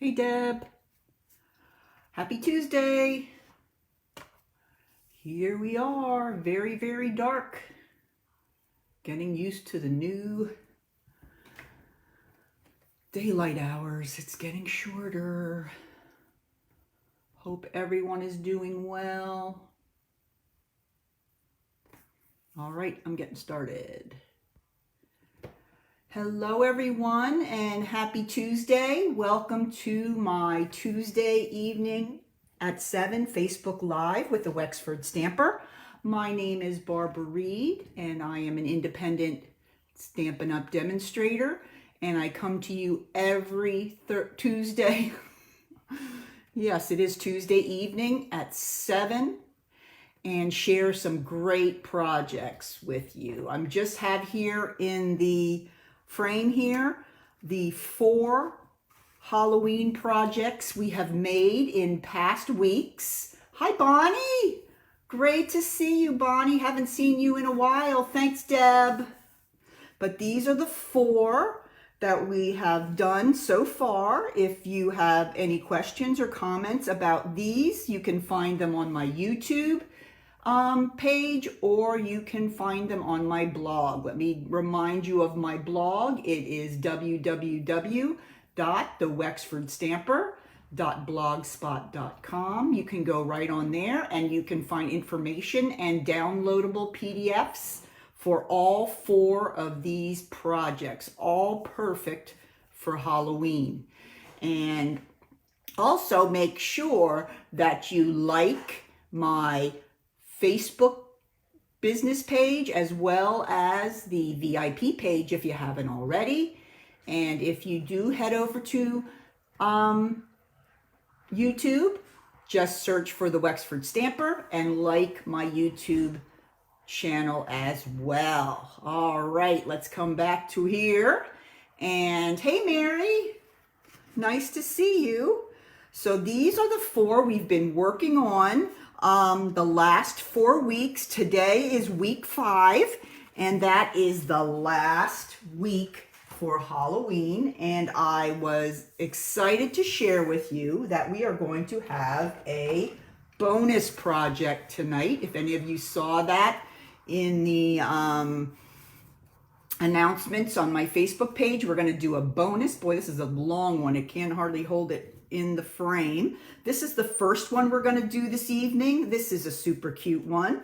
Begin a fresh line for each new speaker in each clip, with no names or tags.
Hey Deb, happy Tuesday. Here we are, very, very dark. Getting used to the new daylight hours. It's getting shorter. Hope everyone is doing well. All right, I'm getting started. Hello everyone and happy Tuesday. Welcome to my Tuesday evening at 7 Facebook Live with the Wexford Stamper. My name is Barbara Reed and I am an independent Stampin' Up! Demonstrator, and I come to you every Tuesday. Yes, it is Tuesday evening at 7 and share some great projects with you. I'm just have here in the frame here the 4 Halloween projects we have made in past weeks. Hi Bonnie, great to see you Bonnie, haven't seen you in a while. Thanks Deb. But these are the 4 that we have done so far. If you have any questions or comments about these, you can find them on my YouTube page, or you can find them on my blog. Let me remind you of my blog. It is www.thewexfordstamper.blogspot.com. You can go right on there and you can find information and downloadable PDFs for all 4 of these projects, all perfect for Halloween. And also make sure that you like my Facebook business page as well as the VIP page if you haven't already. And if you do head over to YouTube, just search for the Wexford Stamper and like my YouTube channel as well. All right, let's come back to here. And hey Mary, nice to see you. So these are the 4 we've been working on the last 4 weeks. Today is week 5, and that is the last week for Halloween. And I was excited to share with you that we are going to have a bonus project tonight. If any of you saw that in the announcements on my Facebook page, we're going to do a bonus. Boy, this is a long one. It can hardly hold it in the frame. This is the first one we're going to do this evening. This is a super cute one.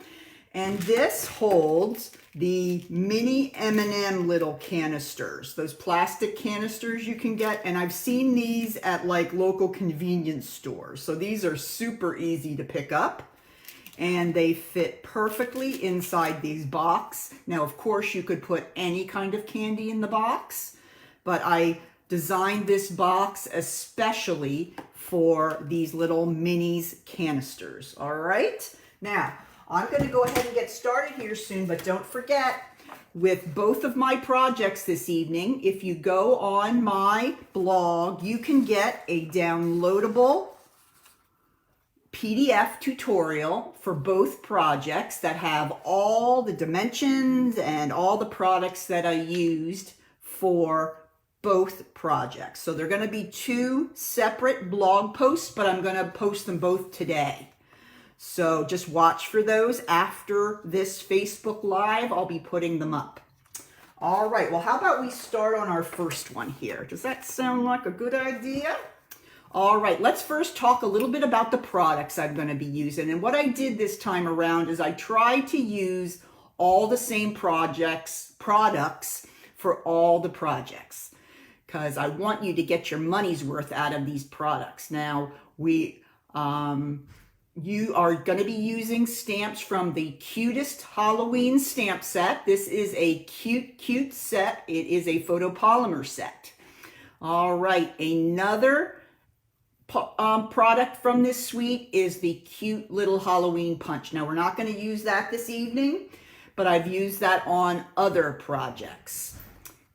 And this holds the mini M&M little canisters, those plastic canisters you can get. And I've seen these at like local convenience stores. So these are super easy to pick up. And they fit perfectly inside these boxes. Now, of course, you could put any kind of candy in the box, but I designed this box especially for these little minis canisters. All right. Now, I'm going to go ahead and get started here soon, but don't forget, with both of my projects this evening, if you go on my blog, you can get a downloadable PDF tutorial for both projects that have all the dimensions and all the products that I used for both projects. So they're going to be 2 separate blog posts, but I'm going to post them both today. So just watch for those. After this Facebook Live, I'll be putting them up. All right, well, how about we start on our first one here? Does that sound like a good idea? All right, let's first talk a little bit about the products I'm going to be using. And what I did this time around is I tried to use all the same products for all the projects, because I want you to get your money's worth out of these products. Now, you are going to be using stamps from the Cutest Halloween stamp set. This is a cute set. It is a photopolymer set. All right, another product from this suite is the cute little Halloween punch. Now, we're not going to use that this evening, but I've used that on other projects.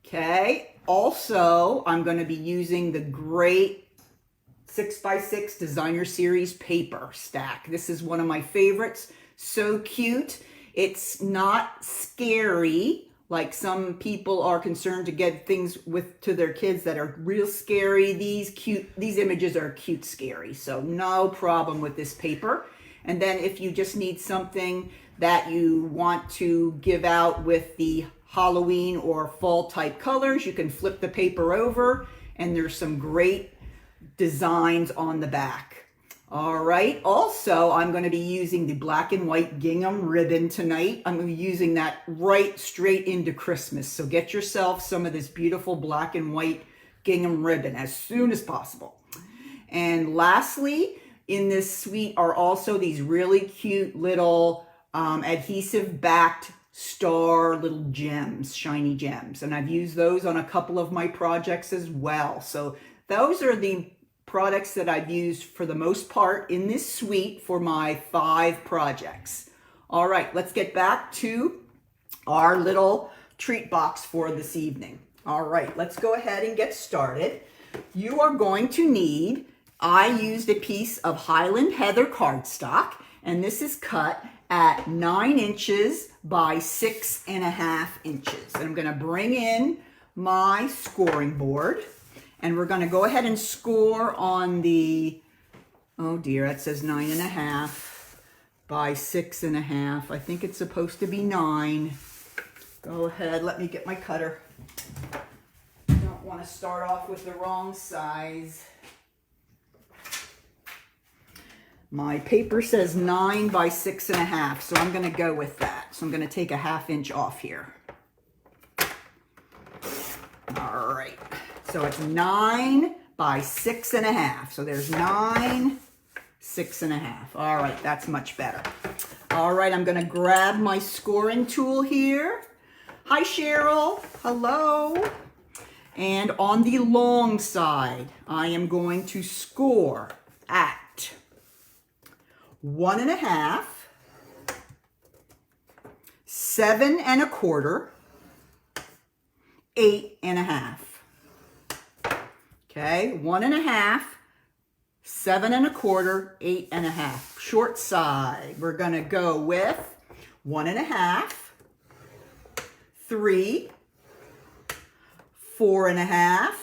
Okay. Also, I'm going to be using the great 6x6 Designer Series paper stack. This is one of my favorites. So cute. It's not scary Like some people are concerned to get things to their kids that are real scary. These images are cute scary, so no problem with this paper. And then if you just need something that you want to give out with the Halloween or fall type colors, you can flip the paper over and there's some great designs on the back. All right, also I'm going to be using the black and white gingham ribbon tonight. I'm going to be using that right straight into Christmas. So get yourself some of this beautiful black and white gingham ribbon as soon as possible. And lastly, in this suite are also these really cute little adhesive backed star little gems, shiny gems. And I've used those on a couple of my projects as well. So those are the products that I've used for the most part in this suite for my 5 projects. All right, let's get back to our little treat box for this evening. All right, let's go ahead and get started. You are going to need, I used a piece of Highland Heather cardstock, and this is cut at 9 inches by 6.5 inches. And I'm gonna bring in my scoring board. And we're going to go ahead and score on the, oh dear, that says 9.5 by 6.5. I think it's supposed to be 9. Go ahead, let me get my cutter. Don't want to start off with the wrong size. My paper says 9 by 6.5, so I'm going to go with that. So I'm going to take a 1/2 inch off here. All right. So it's 9 by 6.5. So there's 9, 6.5. All right, that's much better. All right, I'm going to grab my scoring tool here. Hi, Cheryl. Hello. And on the long side, I am going to score at 1.5, 7.25, 8.5. Okay, 1.5, 7.25, 8.5. Short side, we're going to go with 1.5, 3, 4.5,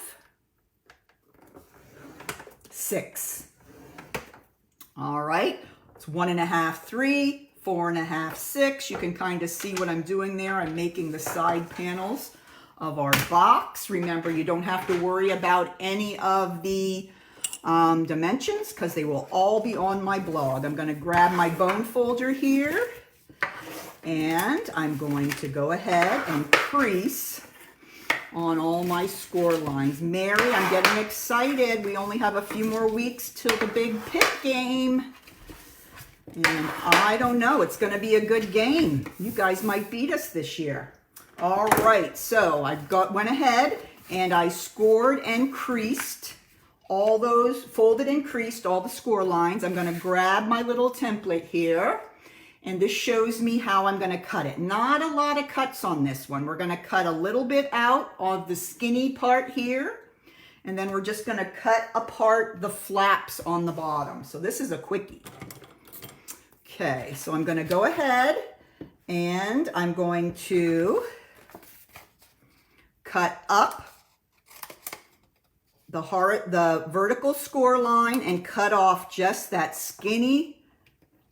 6. All right, it's 1.5, 3, 4.5, 6. You can kind of see what I'm doing there. I'm making the side panels of our box. Remember, you don't have to worry about any of the dimensions because they will all be on my blog. I'm going to grab my bone folder here and I'm going to go ahead and crease on all my score lines. Mary, I'm getting excited. We only have a few more weeks till the big pit game. And I don't know, it's going to be a good game. You guys might beat us this year. All right, so I went ahead and I scored and creased all those, folded and creased all the score lines. I'm going to grab my little template here, and this shows me how I'm going to cut it. Not a lot of cuts on this one. We're going to cut a little bit out of the skinny part here, and then we're just going to cut apart the flaps on the bottom. So this is a quickie. Okay, so I'm going to go ahead and I'm going to cut up the vertical score line and cut off just that skinny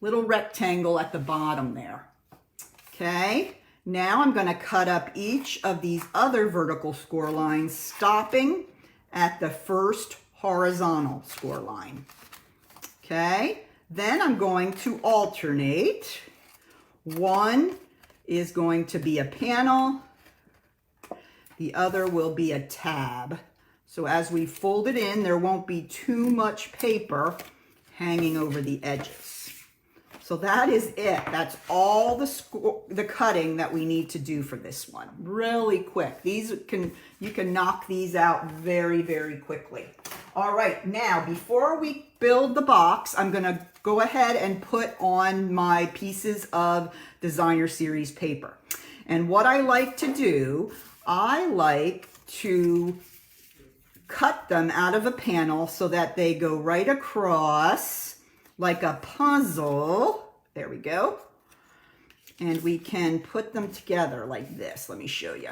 little rectangle at the bottom there. Okay, now I'm going to cut up each of these other vertical score lines, stopping at the first horizontal score line. Okay, then I'm going to alternate. One is going to be a panel. The other will be a tab. So as we fold it in, there won't be too much paper hanging over the edges. So that is it. That's all the cutting that we need to do for this one. Really quick. You can knock these out very, very quickly. All right, now before we build the box, I'm going to go ahead and put on my pieces of designer series paper. And what I like to do, I like to cut them out of a panel so that they go right across like a puzzle. There we go. and we can put them together like this. Let me show you.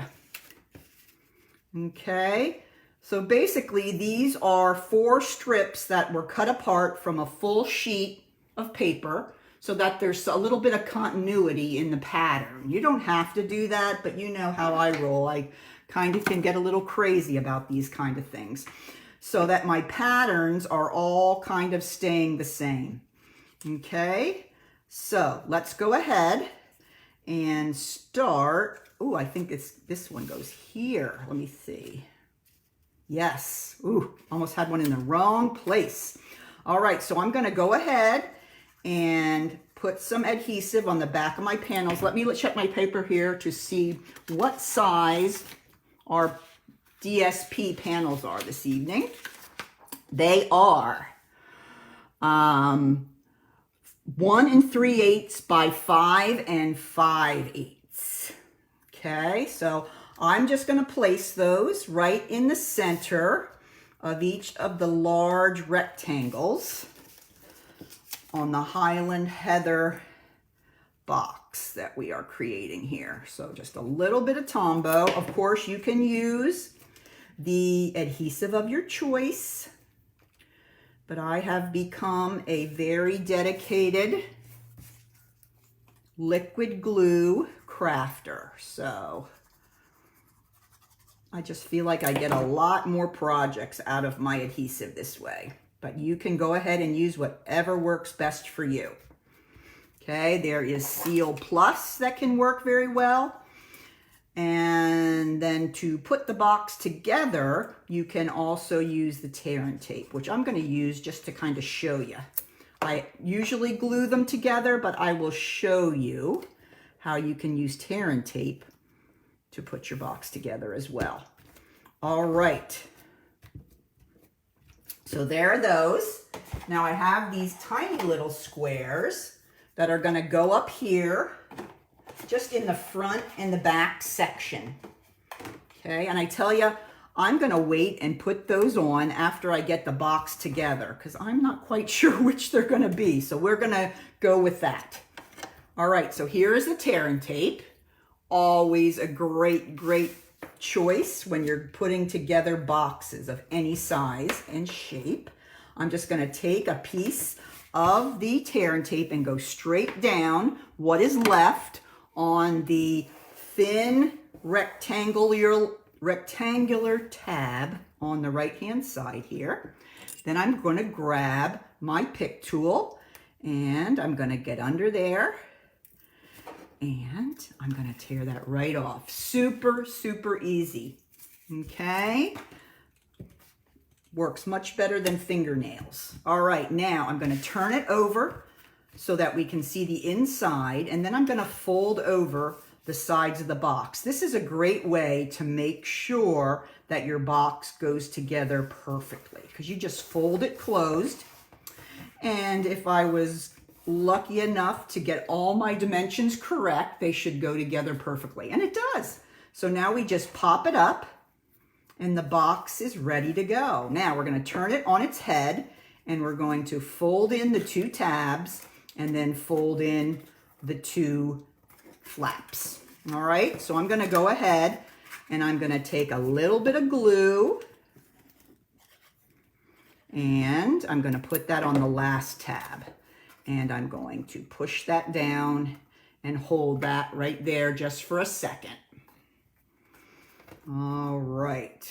Okay, so basically these are 4 strips that were cut apart from a full sheet of paper so that there's a little bit of continuity in the pattern. You don't have to do that, but you know how I roll. I kind of can get a little crazy about these kind of things, so that my patterns are all kind of staying the same. Okay, so let's go ahead and start. Ooh, I think this one goes here. Let me see. Yes. Ooh, almost had one in the wrong place. All right, so I'm going to go ahead and put some adhesive on the back of my panels. Let me check my paper here to see what size our DSP panels are this evening. They are 1 3/8 by 5 5/8. Okay, so I'm just going to place those right in the center of each of the large rectangles on the Highland Heather box that we are creating here. So just a little bit of Tombow. Of course, you can use the adhesive of your choice, but I have become a very dedicated liquid glue crafter. So I just feel like I get a lot more projects out of my adhesive this way. But you can go ahead and use whatever works best for you. Okay, there is Seal Plus that can work very well. And then to put the box together, you can also use the tear and tape, which I'm going to use just to kind of show you. I usually glue them together, but I will show you how you can use tear and tape to put your box together as well. All right. So there are those. Now I have these tiny little squares that are going to go up here, just in the front and the back section. Okay, and I tell you, I'm going to wait and put those on after I get the box together, because I'm not quite sure which they're going to be. So we're going to go with that. All right, so here is the tear and tape. Always a great choice when you're putting together boxes of any size and shape. I'm just going to take a piece of the tear and tape and go straight down what is left on the thin rectangular tab on the right hand side here. Then I'm going to grab my pick tool and I'm going to get under there and I'm going to tear that right off. Super easy. Okay, works much better than fingernails. All right, now I'm going to turn it over so that we can see the inside, and then I'm going to fold over the sides of the box. This is a great way to make sure that your box goes together perfectly, because you just fold it closed. And if I was lucky enough to get all my dimensions correct, they should go together perfectly, and it does. So now we just pop it up and the box is ready to go. Now we're going to turn it on its head and we're going to fold in the 2 tabs and then fold in the 2 flaps. All right, so I'm going to go ahead and I'm going to take a little bit of glue and I'm going to put that on the last tab. And I'm going to push that down and hold that right there just for a second. All right,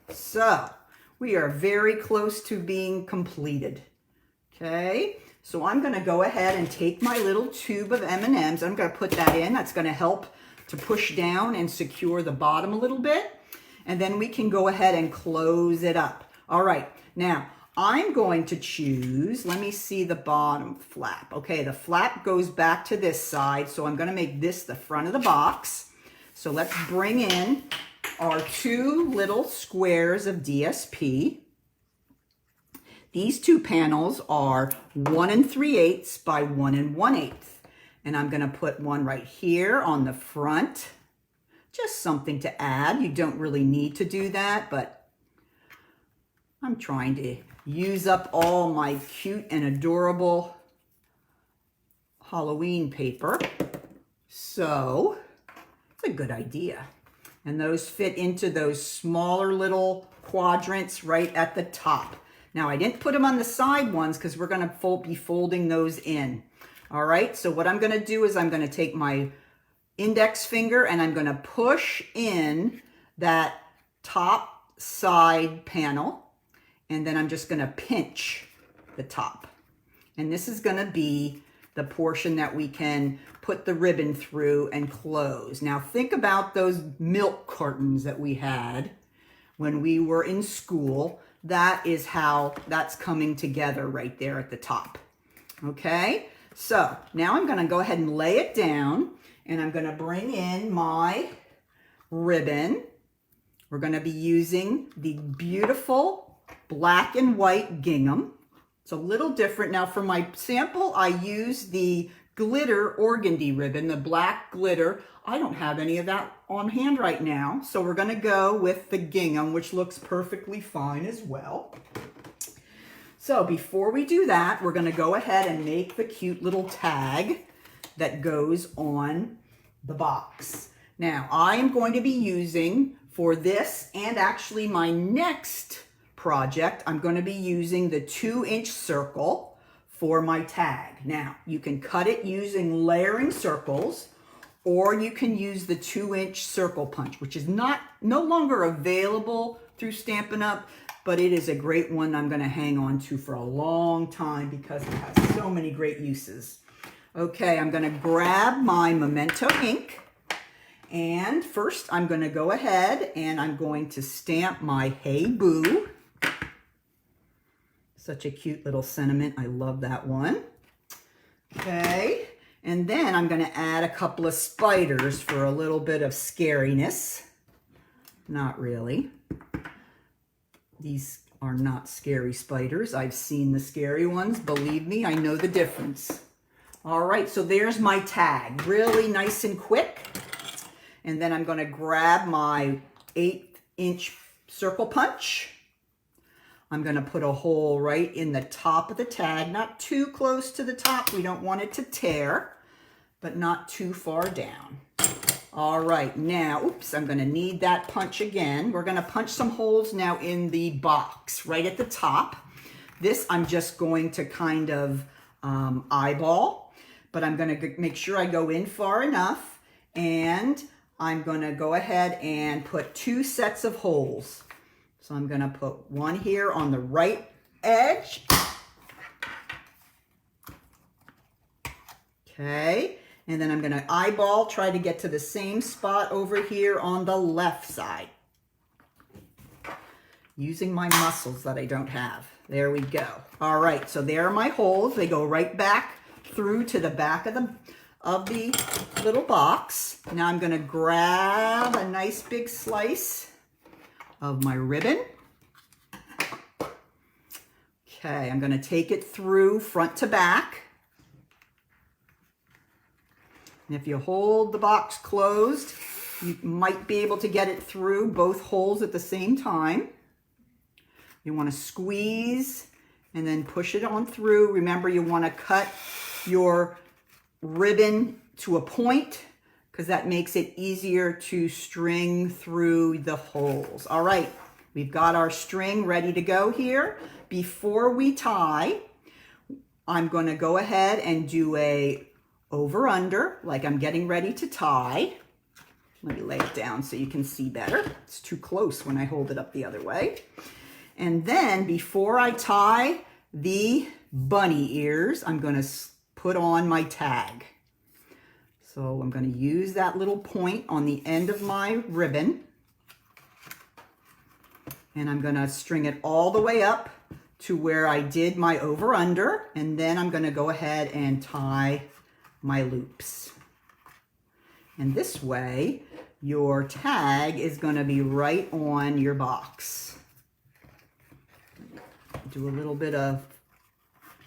so we are very close to being completed. Okay, so I'm going to go ahead and take my little tube of M&Ms. I'm going to put that in. That's going to help to push down and secure the bottom a little bit. And then we can go ahead and close it up. All right, now I'm going to choose, let me see the bottom flap. Okay, the flap goes back to this side, so I'm going to make this the front of the box. So let's bring in our 2 little squares of DSP. These 2 panels are 1 3/8 by 1 1/8. And I'm going to put one right here on the front. Just something to add. You don't really need to do that, but I'm trying to use up all my cute and adorable Halloween paper. So it's a good idea. And those fit into those smaller little quadrants right at the top. Now I didn't put them on the side ones because we're going to be folding those in. All right, so what I'm going to do is I'm going to take my index finger and I'm going to push in that top side panel, and then I'm just going to pinch the top. And this is going to be the portion that we can put the ribbon through and close. Now think about those milk cartons that we had when we were in school. That is how that's coming together right there at the top. Okay, so now I'm going to go ahead and lay it down, and I'm going to bring in my ribbon. We're going to be using the beautiful black and white gingham. It's a little different. Now for my sample, I used the glitter organdy ribbon, the black glitter. I don't have any of that on hand right now, so we're going to go with the gingham, which looks perfectly fine as well. So before we do that, we're going to go ahead and make the cute little tag that goes on the box. Now I am going to be using, for this and actually my next project, I'm going to be using the 2-inch circle for my tag. Now you can cut it using layering circles, or you can use the 2-inch circle punch, which is no longer available through Stampin' Up, but it is a great one I'm going to hang on to for a long time because it has so many great uses. Okay, I'm going to grab my Memento ink, and first I'm going to go ahead and I'm going to stamp my Hey Boo. Such a cute little sentiment. I love that one. Okay, and then I'm going to add a couple of spiders for a little bit of scariness. Not really. These are not scary spiders. I've seen the scary ones. Believe me, I know the difference. All right, so there's my tag. Really nice and quick. And then I'm going to grab my 1/8-inch circle punch. I'm going to put a hole right in the top of the tag, not too close to the top. We don't want it to tear, but not too far down. All right, now, oops, I'm going to need that punch again. We're going to punch some holes now in the box right at the top. This I'm just going to kind of eyeball, but I'm going to make sure I go in far enough, and I'm going to go ahead and put 2 sets of holes. So I'm going to put one here on the right edge. Okay. And then I'm going to eyeball, try to get to the same spot over here on the left side. Using my muscles that I don't have. There we go. All right, so there are my holes. They go right back through to the back of the little box. Now I'm going to grab a nice big slice of my ribbon. Okay, I'm going to take it through front to back. And if you hold the box closed, you might be able to get it through both holes at the same time. You want to squeeze and then push it on through. Remember, you want to cut your ribbon to a point because that makes it easier to string through the holes. All right, we've got our string ready to go here. Before we tie, I'm going to go ahead and do a over under, like I'm getting ready to tie. Let me lay it down so you can see better. It's too close when I hold it up the other way. And then before I tie the bunny ears, I'm going to put on my tag. So I'm going to use that little point on the end of my ribbon. And I'm going to string it all the way up to where I did my over under. And then I'm going to go ahead and tie my loops. And this way, your tag is going to be right on your box. Do a little bit of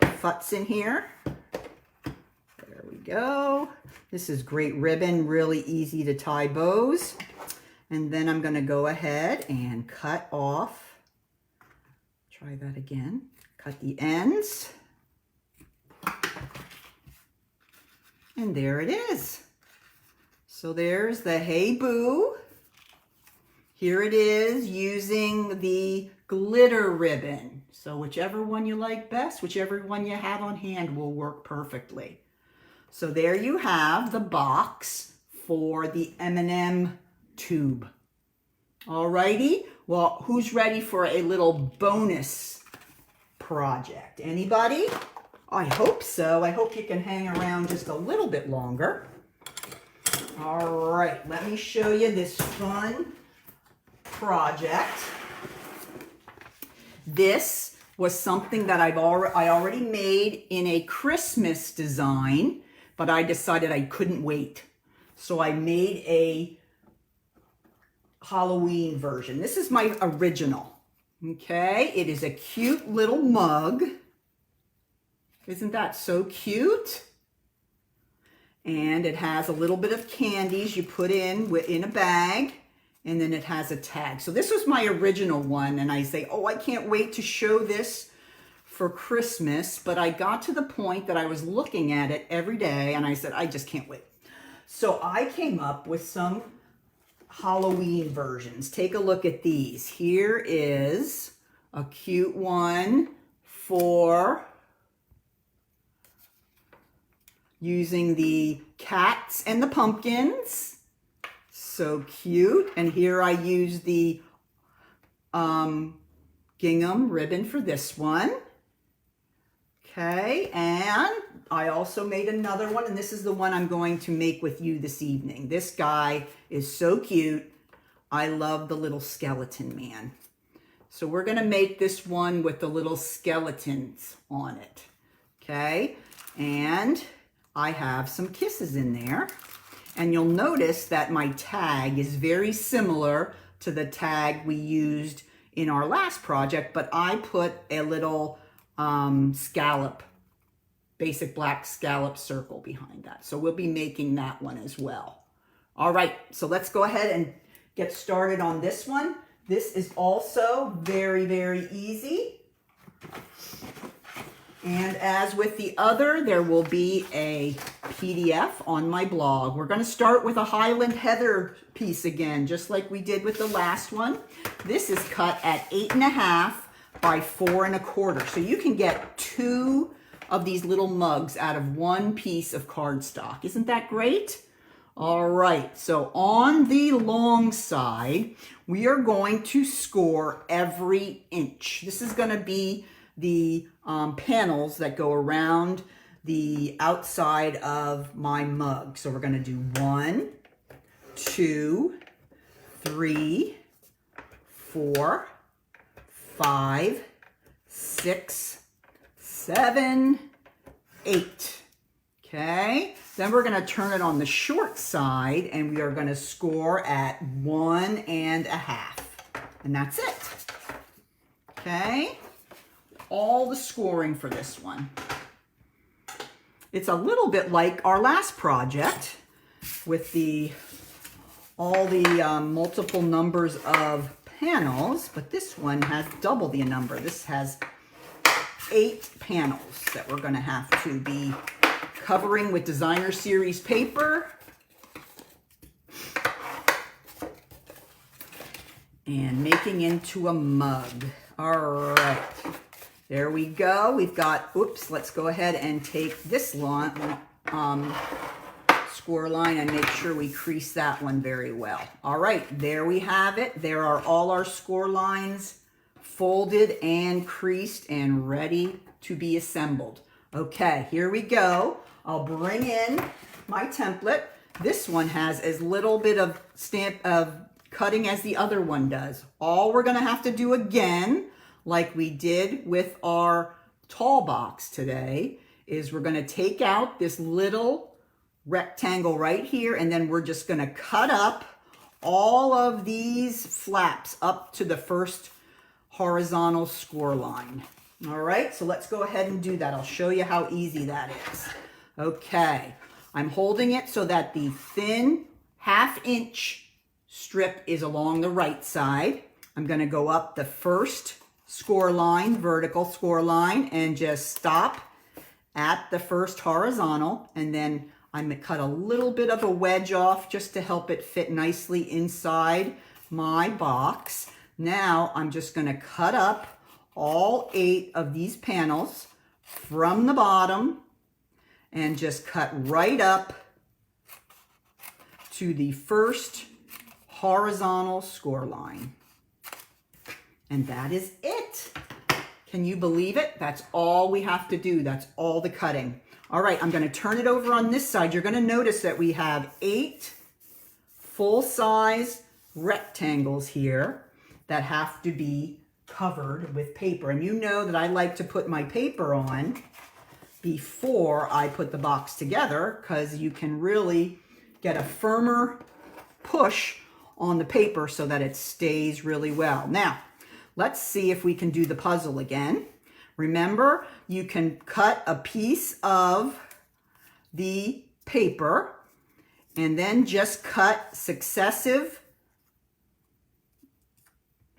futz in here. There we go. This is great ribbon, really easy to tie bows. And then I'm going to go ahead and cut off. Try that again. Cut the ends. And there it is. So there's the Hey Boo. Here it is using the glitter ribbon. So whichever one you like best, whichever one you have on hand will work perfectly. So there you have the box for the M&M tube. Alrighty, well, who's ready for a little bonus project? Anybody? I hope so. I hope you can hang around just a little bit longer. All right, let me show you this fun project. This was something that I already made in a Christmas design, but I decided I couldn't wait. So I made a Halloween version. This is my original. Okay, it is a cute little mug. Isn't that so cute? And it has a little bit of candies you put in a bag, and then it has a tag. So this was my original one, and I say, oh, I can't wait to show this for Christmas, but I got to the point that I was looking at it every day, and I said, I just can't wait. So I came up with some Halloween versions. Take a look at these. Here is a cute one for using the cats and the pumpkins. So cute. And here I use the gingham ribbon for this one. Okay, and I also made another one, and this is the one I'm going to make with you this evening. This guy is so cute. I love the little skeleton man. So we're going to make this one with the little skeletons on it. Okay, and I have some kisses in there. And you'll notice that my tag is very similar to the tag we used in our last project, but I put a little scallop, basic black scallop circle behind that. So we'll be making that one as well. All right, so let's go ahead and get started on this one. This is also very, very easy. And as with the other, there will be a PDF on my blog. We're going to start with a Highland Heather piece again, just like we did with the last one. This is cut at 8.5 by 4 1/4. So you can get 2 of these little mugs out of 1 piece of cardstock. Isn't that great? All right, so on the long side, we are going to score every inch. This is going to be the panels that go around the outside of my mug. So we're going to do 1, 2, 3, 4, 5, 6, 7, 8. Okay, then we're going to turn it on the short side, and we are going to score at 1 1/2. And that's it. Okay, all the scoring for this one. It's a little bit like our last project with all the multiple numbers of panels, but this one has double the number. This has 8 panels that we're going to have to be covering with designer series paper and making into a mug. All right, there we go. We've got, oops, let's go ahead and take this score line and make sure we crease that one very well. All right, there we have it. There are all our score lines folded and creased and ready to be assembled. Okay, here we go. I'll bring in my template. This one has as little bit of cutting as the other one does. All we're going to have to do again, like we did with our tall box today, is we're going to take out this little rectangle right here, and then we're just going to cut up all of these flaps up to the first horizontal score line. All right, so let's go ahead and do that. I'll show you how easy that is. Okay, I'm holding it so that the thin 1/2 inch strip is along the right side. I'm going to go up the first score line, vertical score line, and just stop at the first horizontal, and then I cut a little bit of a wedge off just to help it fit nicely inside my box. Now I'm just going to cut up all 8 of these panels from the bottom and just cut right up to the first horizontal score line. And that is it. Can you believe it? That's all we have to do. That's all the cutting. All right, I'm going to turn it over on this side. You're going to notice that we have 8 full-size rectangles here that have to be covered with paper. And you know that I like to put my paper on before I put the box together, because you can really get a firmer push on the paper so that it stays really well. Now, let's see if we can do the puzzle again. Remember, you can cut a piece of the paper and then just cut successive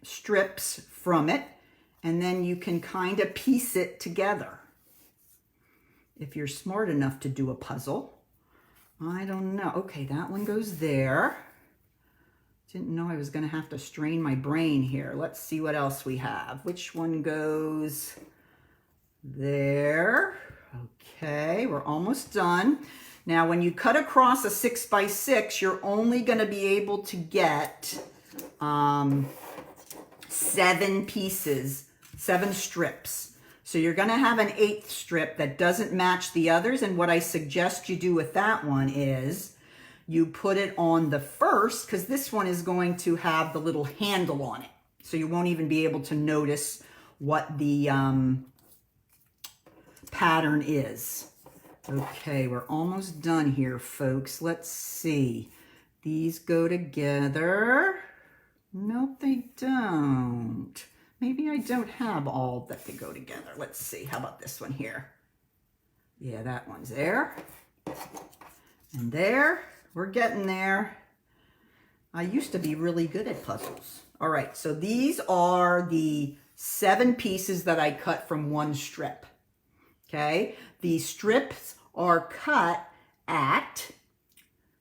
strips from it, and then you can kind of piece it together. If you're smart enough to do a puzzle. I don't know. Okay, that one goes there. Didn't know I was going to have to strain my brain here. Let's see what else we have. Which one goes there? Okay, we're almost done. Now, when you cut across a 6x6, you're only going to be able to get 7 pieces, 7 strips. So you're going to have an 8th strip that doesn't match the others. And what I suggest you do with that one is you put it on the first, because this one is going to have the little handle on it. So you won't even be able to notice what the pattern is. Okay, we're almost done here, folks. Let's see. These go together. Nope, they don't. Maybe I don't have all that they go together. Let's see. How about this one here? Yeah, that one's there. And there. We're getting there. I used to be really good at puzzles. All right, so these are the 7 pieces that I cut from one strip. Okay, these strips are cut at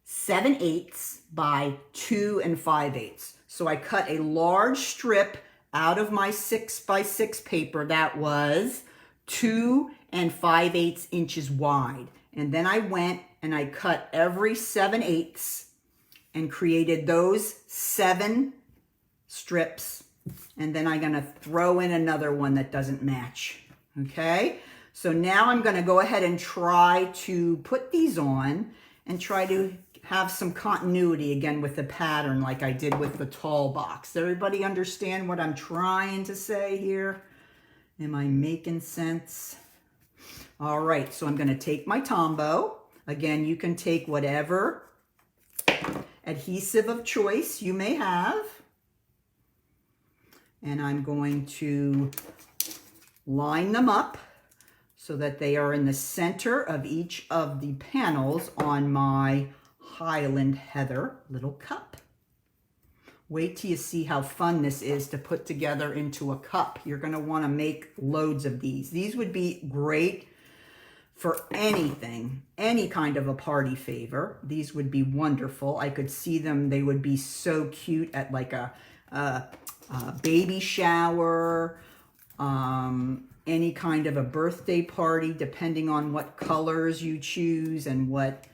7/8 by 2 5/8. So I cut a large strip out of my 6x6 paper that was 2 5/8 inches wide. And then I went and I cut every 7/8 and created those 7 strips. And then I'm going to throw in another one that doesn't match. Okay, so now I'm going to go ahead and try to put these on and try to have some continuity again with the pattern like I did with the tall box. Does everybody understand what I'm trying to say here? Am I making sense? All right, so I'm going to take my Tombow. Again, you can take whatever adhesive of choice you may have. And I'm going to line them up so that they are in the center of each of the panels on my Highland Heather little cup. Wait till you see how fun this is to put together into a cup. You're going to want to make loads of these. These would be great for anything, any kind of a party favor. These would be wonderful. I could see them. They would be so cute at like a baby shower, any kind of a birthday party, depending on what colors you choose and what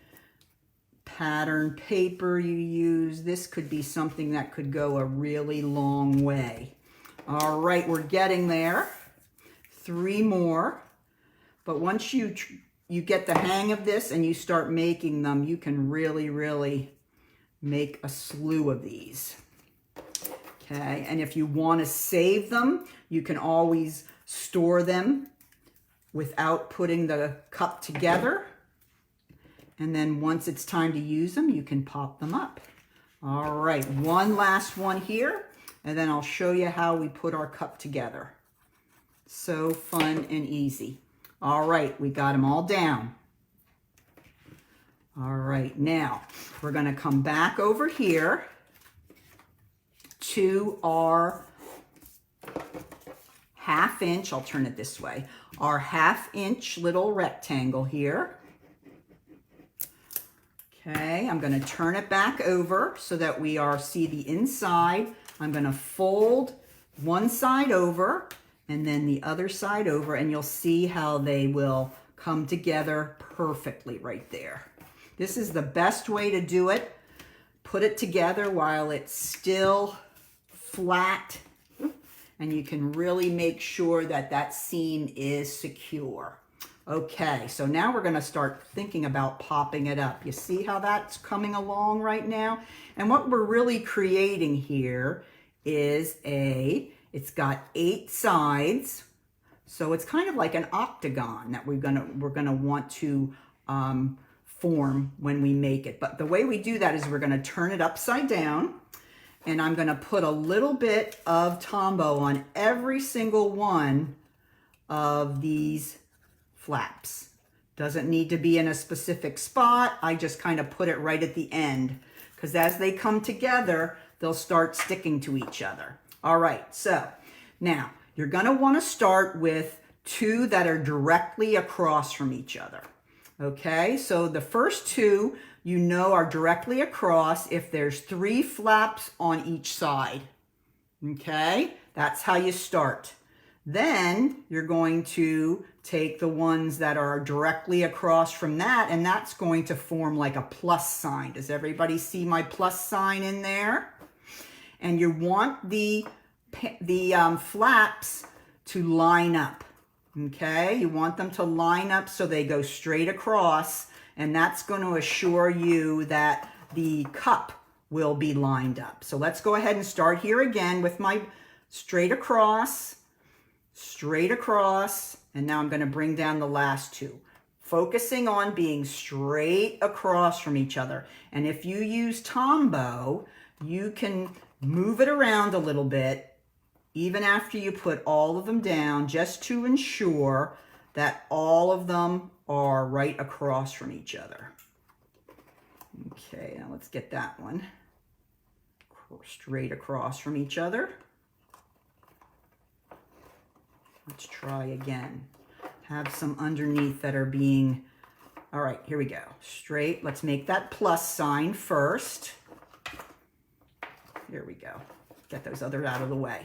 pattern paper you use. This could be something that could go a really long way. All right, we're getting there. 3 more. But once you get the hang of this and you start making them, you can really, really make a slew of these. Okay, and if you want to save them, you can always store them without putting the cup together. And then once it's time to use them, you can pop them up. All right, one last one here, and then I'll show you how we put our cup together. So fun and easy. All right, we got them all down. All right, now we're going to come back over here to our 1/2 inch, I'll turn it this way, our 1/2 inch little rectangle here. Okay, I'm going to turn it back over so that we see the inside. I'm going to fold one side over and then the other side over, and you'll see how they will come together perfectly right there. This is the best way to do it. Put it together while it's still flat, and you can really make sure that that seam is secure. Okay, so now we're going to start thinking about popping it up. You see how that's coming along right now? And what we're really creating here is it's got 8 sides. So it's kind of like an octagon that we're gonna want to form when we make it. But the way we do that is we're gonna turn it upside down, and I'm gonna put a little bit of Tombow on every single one of these flaps. Doesn't need to be in a specific spot. I just kind of put it right at the end, because as they come together, they'll start sticking to each other. All right, so now you're going to want to start with 2 that are directly across from each other. Okay, so the first 2 are directly across if there's 3 flaps on each side. Okay, that's how you start. Then you're going to take the ones that are directly across from that, and that's going to form like a plus sign. Does everybody see my plus sign in there? And you want the flaps to line up. Okay, you want them to line up so they go straight across, and that's going to assure you that the cup will be lined up. So let's go ahead and start here again with my straight across, and now I'm going to bring down the last 2, focusing on being straight across from each other. And if you use Tombow, you can move it around a little bit even after you put all of them down, just to ensure that all of them are right across from each other. Okay, now let's get that one straight across from each other. Let's try again. Have some underneath that are being, all right, here we go. Straight, let's make that plus sign first. Here we go. Get those others out of the way.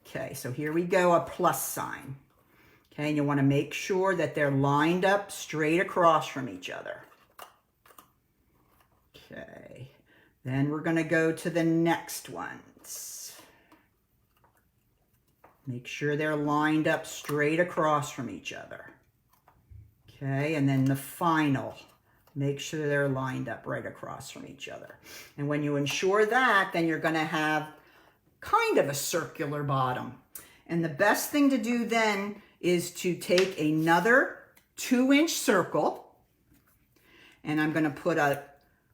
Okay, so here we go, a plus sign. Okay, and you want to make sure that they're lined up straight across from each other. Okay, then we're going to go to the next ones. Make sure they're lined up straight across from each other. Okay, and then the final. Make sure they're lined up right across from each other. And when you ensure that, then you're going to have kind of a circular bottom. And the best thing to do then is to take another 2-inch circle, and I'm going to put a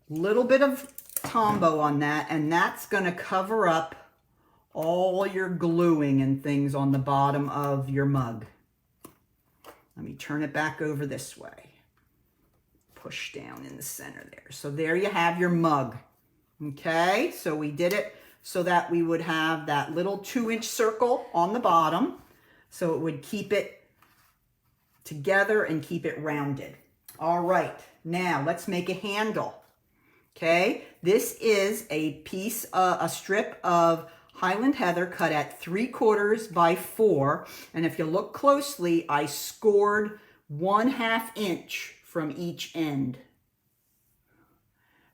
little bit of Tombow on that, and that's going to cover up all your gluing and things on the bottom of your mug. Let me turn it back over this way. Push down in the center there. So there you have your mug. Okay, so we did it so that we would have that little 2-inch circle on the bottom, so it would keep it together and keep it rounded. All right, now let's make a handle. Okay, this is a strip of Highland Heather cut at 3/4 by 4, and if you look closely, I scored 1/2 inch from each end.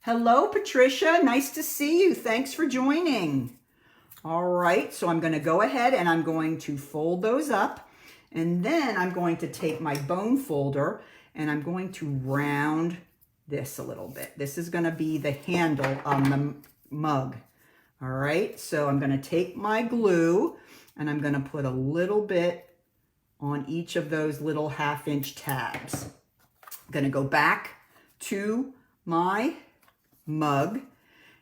Hello, Patricia. Nice to see you. Thanks for joining. All right, so I'm going to go ahead and I'm going to fold those up, and then I'm going to take my bone folder and I'm going to round this a little bit. This is going to be the handle on the mug. All right, so I'm going to take my glue and I'm going to put a little bit on each of those little 1/2 inch tabs. I'm going to go back to my mug,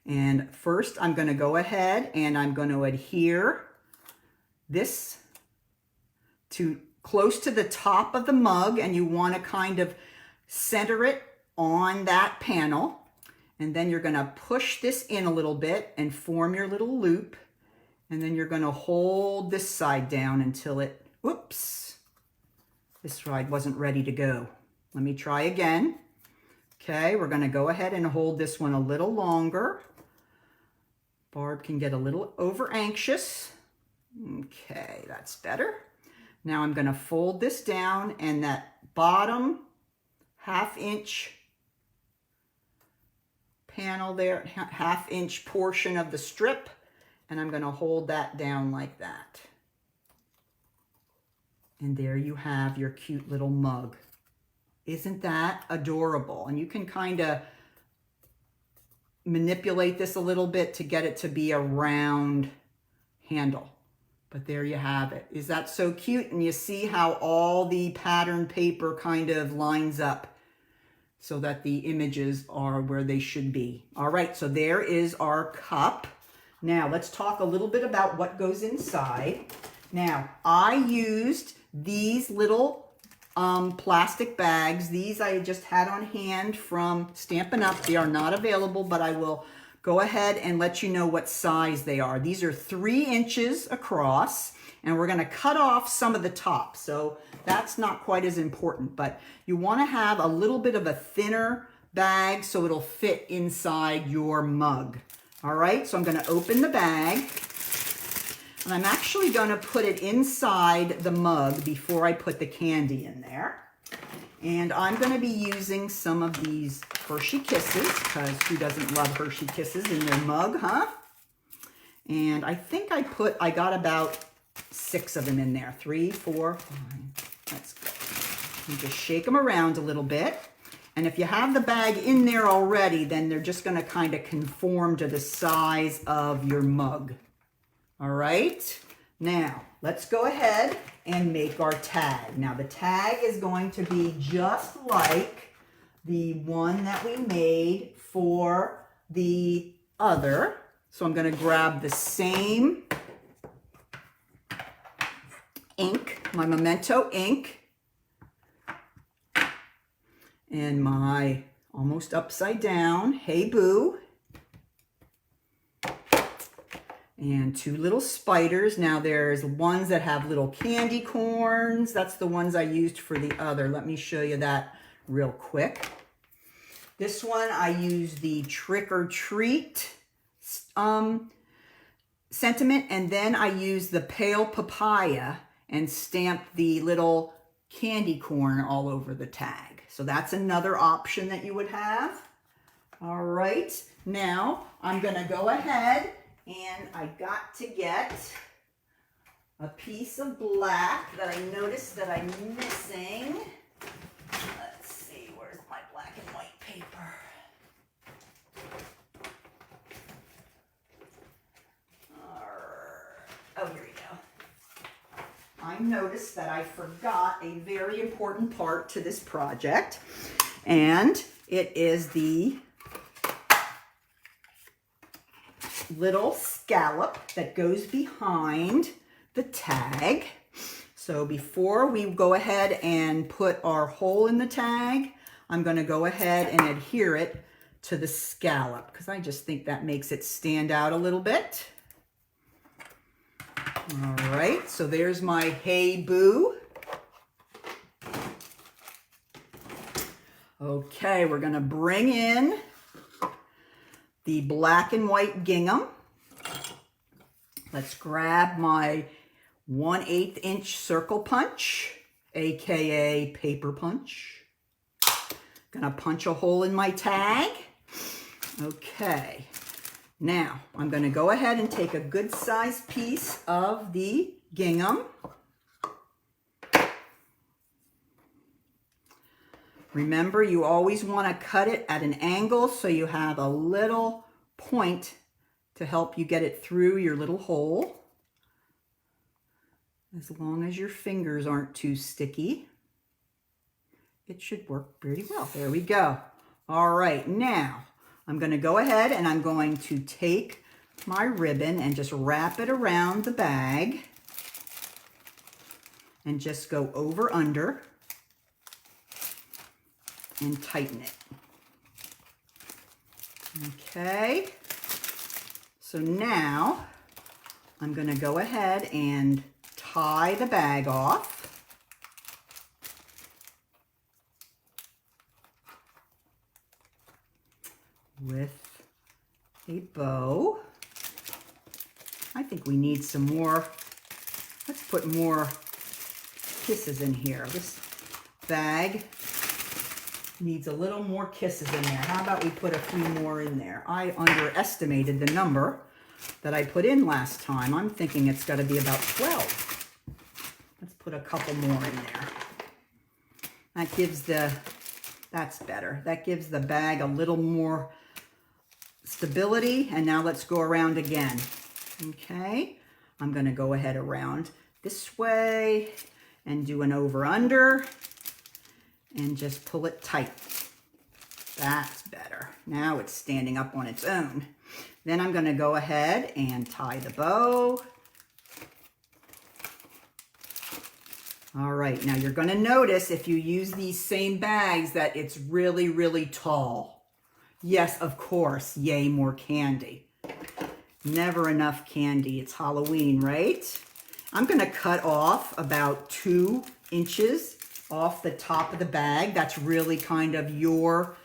and first I'm going to go ahead and I'm going to adhere this to close to the top of the mug, and you want to kind of center it on that panel, and then you're going to push this in a little bit and form your little loop, and then you're going to hold this side down until it, whoops, this side wasn't ready to go. Let me try again. Okay, we're going to go ahead and hold this one a little longer. Barb can get a little over anxious. Okay, that's better. Now I'm going to fold this down, and that bottom half-inch panel there, half-inch portion of the strip, and I'm going to hold that down like that. And there you have your cute little mug. Isn't that adorable? And you can kind of manipulate this a little bit to get it to be a round handle. But there you have it. Is that so cute? And you see how all the pattern paper kind of lines up so that the images are where they should be. All right, so there is our cup. Now let's talk a little bit about what goes inside. Now I used these little plastic bags. These I just had on hand from Stampin' Up. They are not available, but I will go ahead and let you know what size they are. These are 3 inches across, and we're going to cut off some of the top, so that's not quite as important, but you want to have a little bit of a thinner bag so it'll fit inside your mug. All right, so I'm going to open the bag. And I'm actually going to put it inside the mug before I put the candy in there. And I'm going to be using some of these Hershey Kisses, because who doesn't love Hershey Kisses in their mug, huh? And I think I got about 6 of them in there. 3, 4, 5. That's good. You just shake them around a little bit. And if you have the bag in there already, then they're just going to kind of conform to the size of your mug. All right, now let's go ahead and make our tag. Now the tag is going to be just like the one that we made for the other. So I'm going to grab the same ink, my Memento ink, and my almost upside down Hey Boo. And 2 little spiders. Now there's ones that have little candy corns. That's the ones I used for the other. Let me show you that real quick. This one I used the Trick or Treat sentiment, and then I used the Pale Papaya and stamped the little candy corn all over the tag. So that's another option that you would have. All right, now I'm gonna go ahead and I got to get a piece of black that I noticed that I'm missing. Let's see, where's my black and white paper? Oh, here we go. I noticed that I forgot a very important part to this project, and it is the little scallop that goes behind the tag. So before we go ahead and put our hole in the tag, I'm going to go ahead and adhere it to the scallop because I just think that makes it stand out a little bit. All right, so there's my Hey Boo. Okay, we're going to bring in the black and white gingham. Let's grab my 1/8 inch circle punch, aka paper punch. Gonna punch a hole in my tag. Okay, now I'm gonna go ahead and take a good sized piece of the gingham. Remember, you always want to cut it at an angle so you have a little point to help you get it through your little hole. As long as your fingers aren't too sticky, it should work pretty well. There we go. All right, now I'm going to go ahead and I'm going to take my ribbon and just wrap it around the bag and just go over under and tighten it. Okay, so now I'm going to go ahead and tie the bag off. with a bow. I think we need some more. Let's put more kisses in here. This bag needs a little more kisses in there. How about we put a few more in there? I underestimated the number that I put in last time. I'm thinking it's got to be about 12. Let's put a couple more in there. That gives that's better. That gives the bag a little more stability. And now let's go around again. Okay, I'm going to go ahead around this way and do an over-under and just pull it tight. That's better. Now it's standing up on its own. Then I'm going to go ahead and tie the bow. All right, now you're going to notice if you use these same bags that it's really, really tall. Yes, of course, yay, more candy. Never enough candy. It's Halloween, right? I'm going to cut off about 2 inches off the top of the bag. That's really kind of your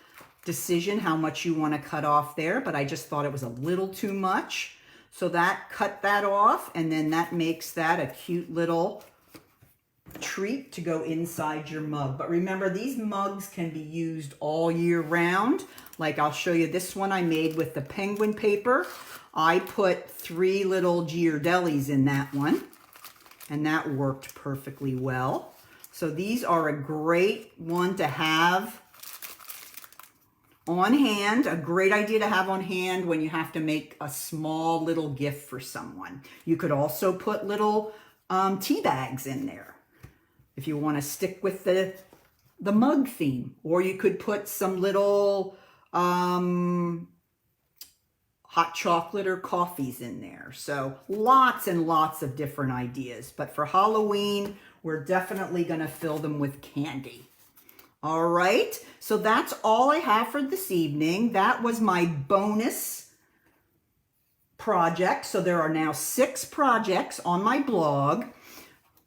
decision how much you want to cut off there, but I just thought it was a little too much. So cut that off, and then that makes that a cute little treat to go inside your mug. But remember, these mugs can be used all year round. Like I'll show you this one I made with the penguin paper. I put 3 little Ghirardellis in that one, and that worked perfectly well. So these are a great one to have on hand, a great idea to have on hand when you have to make a small little gift for someone. You could also put little tea bags in there if you want to stick with the mug theme, or you could put some little hot chocolate or coffees in there. So lots and lots of different ideas. But for Halloween, we're definitely going to fill them with candy. All right, so that's all I have for this evening. That was my bonus project. So there are now 6 projects on my blog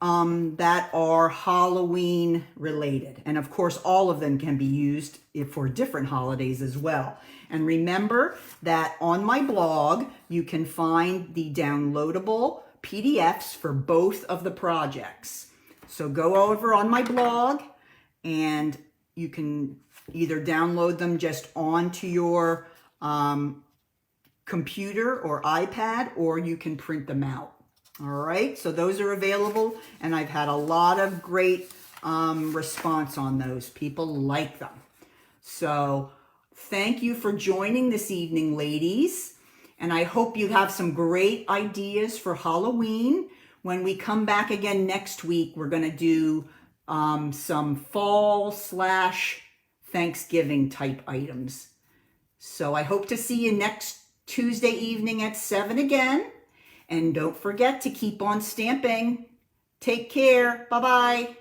that are Halloween related. And of course, all of them can be used for different holidays as well. And remember that on my blog, you can find the downloadable PDFs for both of the projects. So go over on my blog and you can either download them just onto your computer or iPad, or you can print them out. All right, so those are available, and I've had a lot of great response on those. People like them. So thank you for joining this evening, ladies, and I hope you have some great ideas for Halloween. When we come back again next week, we're going to do some fall/Thanksgiving type items. So I hope to see you next Tuesday evening at 7 again. And don't forget to keep on stamping. Take care. Bye-bye.